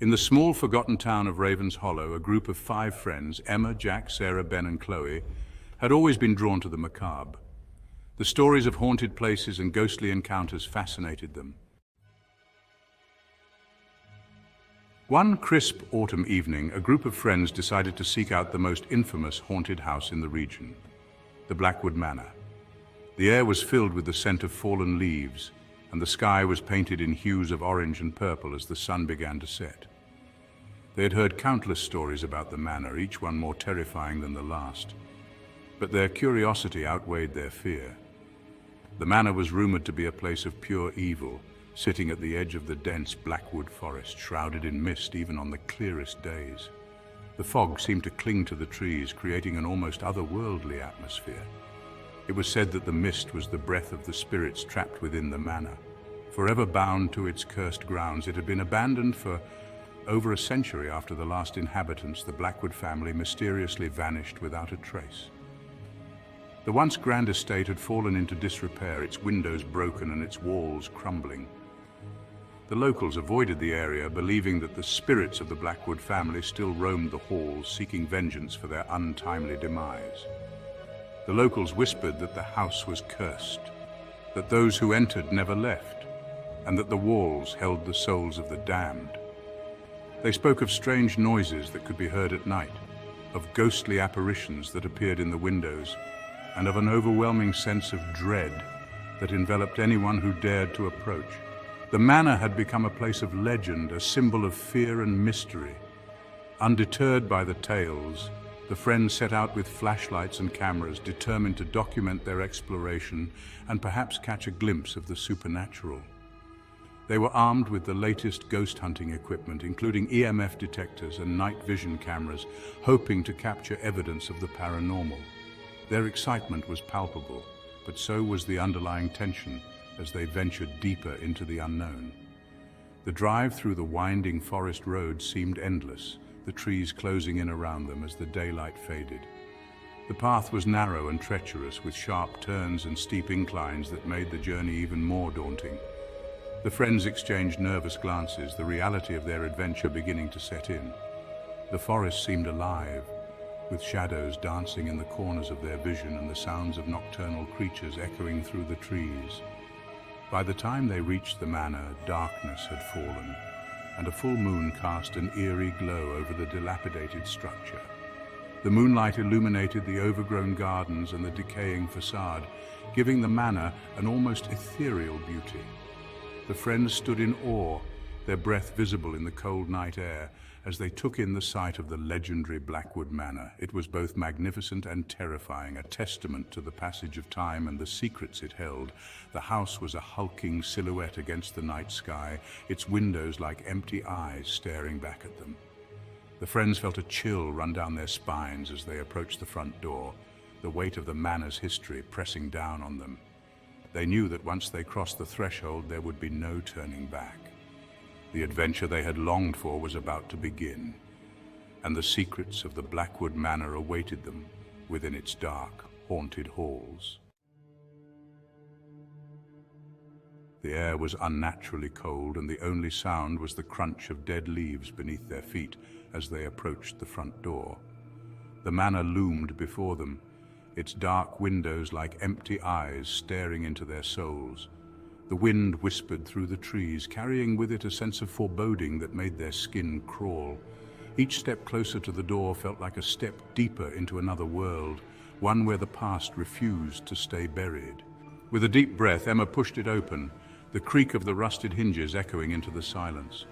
In the small, forgotten town of Ravens Hollow, a group of 5 friends, Emma, Jack, Sarah, Ben, and Chloe, had always been drawn to the macabre. The stories of haunted places and ghostly encounters fascinated them. One crisp autumn evening, a group of friends decided to seek out the most infamous haunted house in the region, the Blackwood Manor. The air was filled with the scent of fallen leaves, and the sky was painted in hues of orange and purple as the sun began to set. They had heard countless stories about the manor, each one more terrifying than the last. But their curiosity outweighed their fear. The manor was rumored to be a place of pure evil, sitting at the edge of the dense Blackwood forest, shrouded in mist even on the clearest days. The fog seemed to cling to the trees, creating an almost otherworldly atmosphere. It was said that the mist was the breath of the spirits trapped within the manor. Forever bound to its cursed grounds, it had been abandoned for over a century. After the last inhabitants, the Blackwood family mysteriously vanished without a trace. The once grand estate had fallen into disrepair, its windows broken and its walls crumbling. The locals avoided the area, believing that the spirits of the Blackwood family still roamed the halls, seeking vengeance for their untimely demise. The locals whispered that the house was cursed, that those who entered never left, and that the walls held the souls of the damned. They spoke of strange noises that could be heard at night, of ghostly apparitions that appeared in the windows, and of an overwhelming sense of dread that enveloped anyone who dared to approach. The manor had become a place of legend, a symbol of fear and mystery. Undeterred by the tales, the friends set out with flashlights and cameras, determined to document their exploration and perhaps catch a glimpse of the supernatural. They were armed with the latest ghost hunting equipment, including EMF detectors and night vision cameras, hoping to capture evidence of the paranormal. Their excitement was palpable, but so was the underlying tension as they ventured deeper into the unknown. The drive through the winding forest road seemed endless, the trees closing in around them as the daylight faded. The path was narrow and treacherous, with sharp turns and steep inclines that made the journey even more daunting. The friends exchanged nervous glances, the reality of their adventure beginning to set in. The forest seemed alive, with shadows dancing in the corners of their vision and the sounds of nocturnal creatures echoing through the trees. By the time they reached the manor, darkness had fallen, and a full moon cast an eerie glow over the dilapidated structure. The moonlight illuminated the overgrown gardens and the decaying facade, giving the manor an almost ethereal beauty. The friends stood in awe, their breath visible in the cold night air, as they took in the sight of the legendary Blackwood Manor. It was both magnificent and terrifying, a testament to the passage of time and the secrets it held. The house was a hulking silhouette against the night sky, its windows like empty eyes staring back at them. The friends felt a chill run down their spines as they approached the front door, the weight of the manor's history pressing down on them. They knew that once they crossed the threshold, there would be no turning back. The adventure they had longed for was about to begin, and the secrets of the Blackwood Manor awaited them within its dark, haunted halls. The air was unnaturally cold, and the only sound was the crunch of dead leaves beneath their feet as they approached the front door. The manor loomed before them, its dark windows like empty eyes staring into their souls. The wind whispered through the trees, carrying with it a sense of foreboding that made their skin crawl. Each step closer to the door felt like a step deeper into another world, one where the past refused to stay buried. With a deep breath, Emma pushed it open, the creak of the rusted hinges echoing into the silence.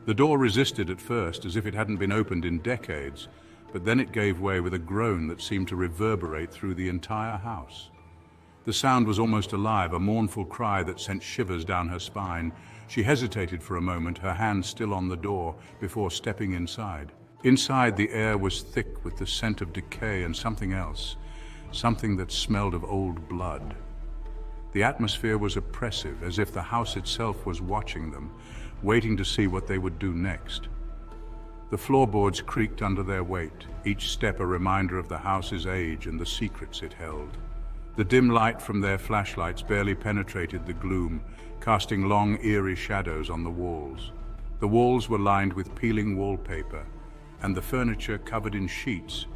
The door resisted at first, as if it hadn't been opened in decades, but then it gave way with a groan that seemed to reverberate through the entire house. The sound was almost alive, a mournful cry that sent shivers down her spine. She hesitated for a moment, her hand still on the door, before stepping inside. Inside, the air was thick with the scent of decay and something else, something that smelled of old blood. The atmosphere was oppressive, as if the house itself was watching them, waiting to see what they would do next. The floorboards creaked under their weight, each step a reminder of the house's age and the secrets it held. The dim light from their flashlights barely penetrated the gloom, casting long, eerie shadows on the walls. The walls were lined with peeling wallpaper, and the furniture, covered in sheets,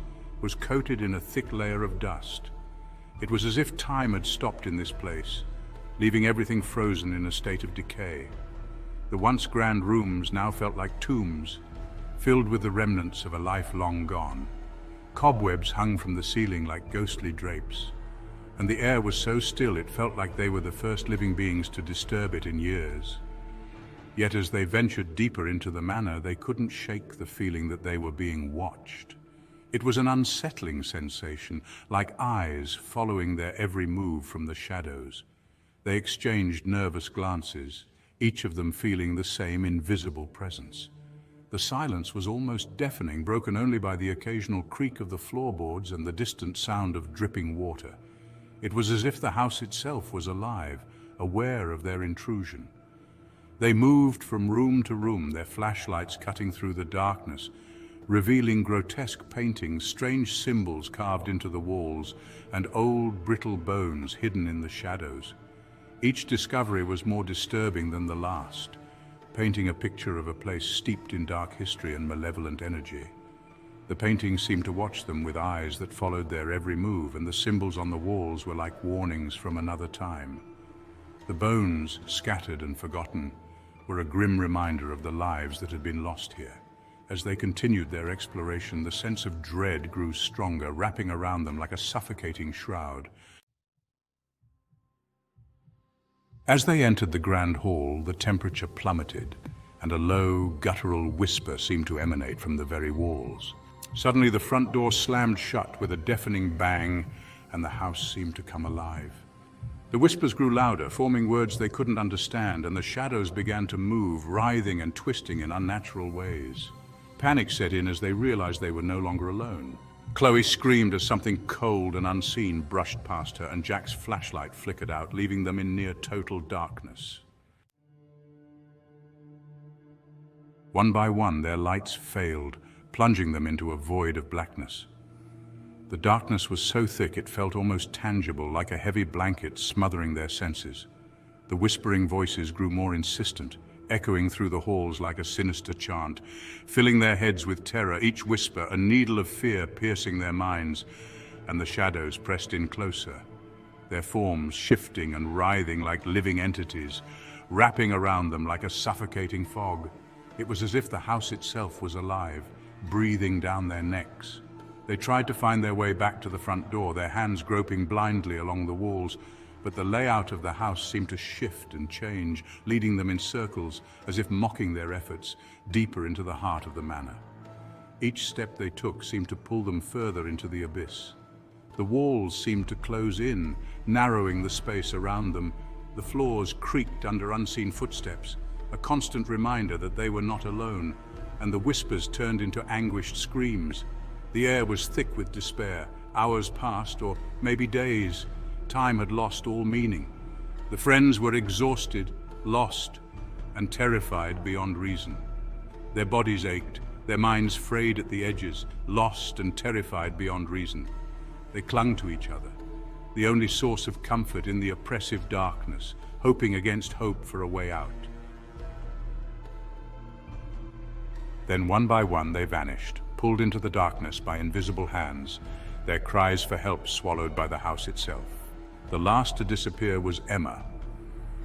was coated in a thick layer of dust. It was as if time had stopped in this place, leaving everything frozen in a state of decay. The once grand rooms now felt like tombs, filled with the remnants of a life long gone. Cobwebs hung from the ceiling like ghostly drapes, and the air was so still it felt like they were the first living beings to disturb it in years. Yet as they ventured deeper into the manor, they couldn't shake the feeling that they were being watched. It was an unsettling sensation, like eyes following their every move from the shadows. They exchanged nervous glances, each of them feeling the same invisible presence. The silence was almost deafening, broken only by the occasional creak of the floorboards and the distant sound of dripping water. It was as if the house itself was alive, aware of their intrusion. They moved from room to room, their flashlights cutting through the darkness, revealing grotesque paintings, strange symbols carved into the walls, and old, brittle bones hidden in the shadows. Each discovery was more disturbing than the last, painting a picture of a place steeped in dark history and malevolent energy. The paintings seemed to watch them with eyes that followed their every move, and the symbols on the walls were like warnings from another time. The bones, scattered and forgotten, were a grim reminder of the lives that had been lost here. As they continued their exploration, the sense of dread grew stronger, wrapping around them like a suffocating shroud. As they entered the grand hall, the temperature plummeted, and a low, guttural whisper seemed to emanate from the very walls. Suddenly, the front door slammed shut with a deafening bang, and the house seemed to come alive. The whispers grew louder, forming words they couldn't understand, and the shadows began to move, writhing and twisting in unnatural ways. Panic set in as they realized they were no longer alone. Chloe screamed as something cold and unseen brushed past her, and Jack's flashlight flickered out, leaving them in near total darkness. One by one, their lights failed, plunging them into a void of blackness. The darkness was so thick it felt almost tangible, like a heavy blanket smothering their senses. The whispering voices grew more insistent, echoing through the halls like a sinister chant, filling their heads with terror, each whisper a needle of fear piercing their minds, and the shadows pressed in closer, their forms shifting and writhing like living entities, wrapping around them like a suffocating fog. It was as if the house itself was alive, breathing down their necks. They tried to find their way back to the front door, their hands groping blindly along the walls, but the layout of the house seemed to shift and change, leading them in circles, as if mocking their efforts, deeper into the heart of the manor. Each step they took seemed to pull them further into the abyss. The walls seemed to close in, narrowing the space around them. The floors creaked under unseen footsteps, a constant reminder that they were not alone, and the whispers turned into anguished screams. The air was thick with despair. Hours passed, or maybe days. Time had lost all meaning. The friends were exhausted, lost, and terrified beyond reason. Their bodies ached, their minds frayed at the edges, lost and terrified beyond reason. They clung to each other, the only source of comfort in the oppressive darkness, hoping against hope for a way out. Then one by one they vanished, pulled into the darkness by invisible hands, their cries for help swallowed by the house itself. The last to disappear was Emma.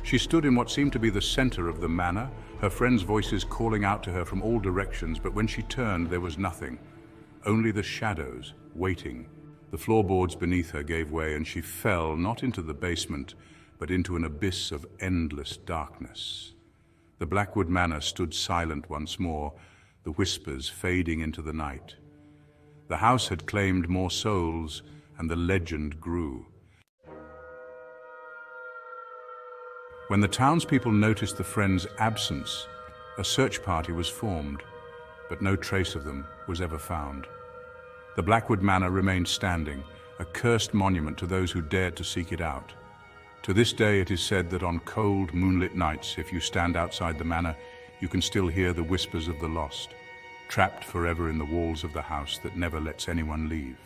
She stood in what seemed to be the center of the manor, her friends' voices calling out to her from all directions, but when she turned, there was nothing. Only the shadows, waiting. The floorboards beneath her gave way, and she fell, not into the basement, but into an abyss of endless darkness. The Blackwood Manor stood silent once more, the whispers fading into the night. The house had claimed more souls, and the legend grew. When the townspeople noticed the friends' absence, a search party was formed, but no trace of them was ever found. The Blackwood Manor remained standing, a cursed monument to those who dared to seek it out. To this day, it is said that on cold, moonlit nights, if you stand outside the manor, you can still hear the whispers of the lost, trapped forever in the walls of the house that never lets anyone leave.